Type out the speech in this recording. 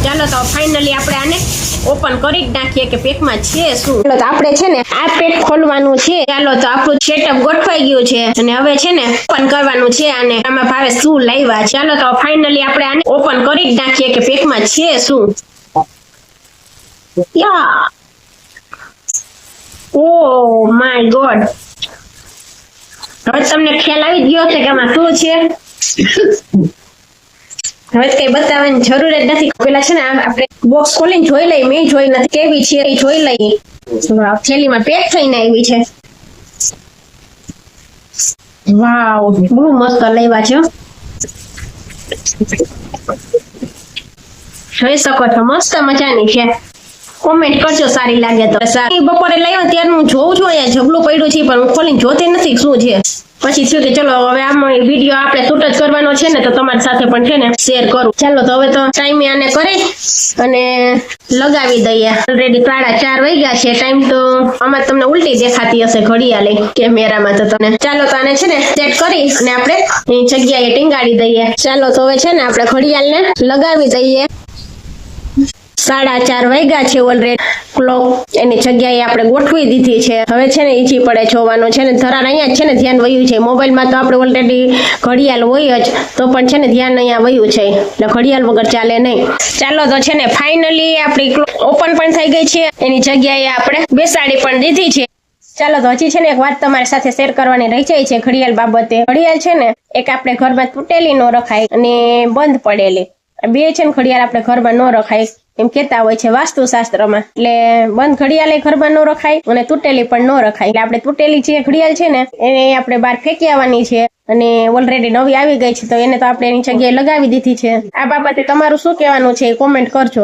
ચાલો તો ફાઇનલી આપણે આને ઓપન કરી જ નાખીએ કે પેકમાં છે શું. ચાલો તો આપણે છે ને આ પેક ખોલવાનું છે. ચાલો તો આપણું સેટઅપ ગોઠવાઈ ગયું છે અને હવે છે ને ઓપન કરવાનું છે આને. આમાં ભાવે શું લાવ્યા. ચાલો તો ફાઇનલી આપણે આને ઓપન કરી જ નાખીએ કે પેકમાં છે શું. યા ઓ માય ગોડ. હવે તમને ખ્યાલ આવી ગયો છે કે આમાં શું છે. હવે કઈ બતાવવાની જરૂર જ નથી. પેલા છે ને આપણે બોક્સ ખોલીને જોઈ લઈએ. મેં જોઈ નથી કેવી છે એ જોઈ લઈએ. થેલીમાં પેક થઈને આવી છે. વાવ બહુ મસ્ત લાવ્યા છે. જોઈ શકો છો મસ્ત મજાની છે. કોમેન્ટ કરજો સારી લાગે તો. બપોરે લાવ્યો ત્યારનું હું જોઉં છું અહીંયા ઝબલું પડ્યું છે પણ હું ખોલીને જોતી નથી શું છે. પછી થયું કે ચલો હવે આમાં વિડીયો આપણે શૂટ જ કરવાનો છે ને તો તમારી સાથે પણ છે ને શેર કરું. ચાલો તો હવે તો ટાઈમે આને કરી અને લગાવી દઈએ. ઓલરેડી 4:30 વાગ્યા છે. ટાઈમ તો આમાં તમને ઉલટી દેખાતી હશે ઘડિયાળે કેમેરામાં તો તમને. ચાલો તો આને છે ને સેટ કરી અને આપણે એની જગ્યાએ ટીંગાડી દઈએ. ચાલો તો હવે છે ને આપણે ઘડિયાળને લગાવી દઈએ. 4:30 વાગ્યા છે ઓલરેડી. ક્લોક એની જગ્યાએ આપણે ગોઠવી દીધી છે. હવે છે ને ઈજી પડે જોવાનું છે ને. ધરાર અહીંયા છે ને ધ્યાન વયું છે. મોબાઈલમાં તો આપણે ઓલરેડી ઘડિયાળ હોય જ તો પણ છે ને ધ્યાન અહીંયા વયું છે એટલે ઘડિયાળ વગર ચાલે નહીં. ચાલો તો છે ને ફાઇનલી આપણી ઓપન પણ થઈ ગઈ છે. એની જગ્યાએ આપણે બેસાડી પણ દીધી છે. ચાલો તો હજી છે ને એક વાત તમારી સાથે શેર કરવાની રહી જાય છે ઘડિયાળ બાબતે. ઘડિયાળ છે ને એક આપણે ઘરમાં તૂટેલી ન રખાય અને બંધ પડેલી બે છે ને ઘડિયાળ આપણે ઘરમાં ન રખાય એમ કેતા હોય છે વાસ્તુશાસ્ત્રમાં. એટલે બંધ ઘડિયાળ ઘરમાં ન રખાય અને તૂટેલી પણ ન રખાય. એટલે આપણે તૂટેલી જે ઘડિયાળ છે ને એને આપણે બહાર ફેંકી આવવાની છે અને ઓલરેડી નવી આવી ગઈ છે તો એને તો આપણે એની જગ્યાએ લગાવી દીધી છે. આ બાબતે તમારું શું કહેવાનું છે એ કોમેન્ટ કરજો.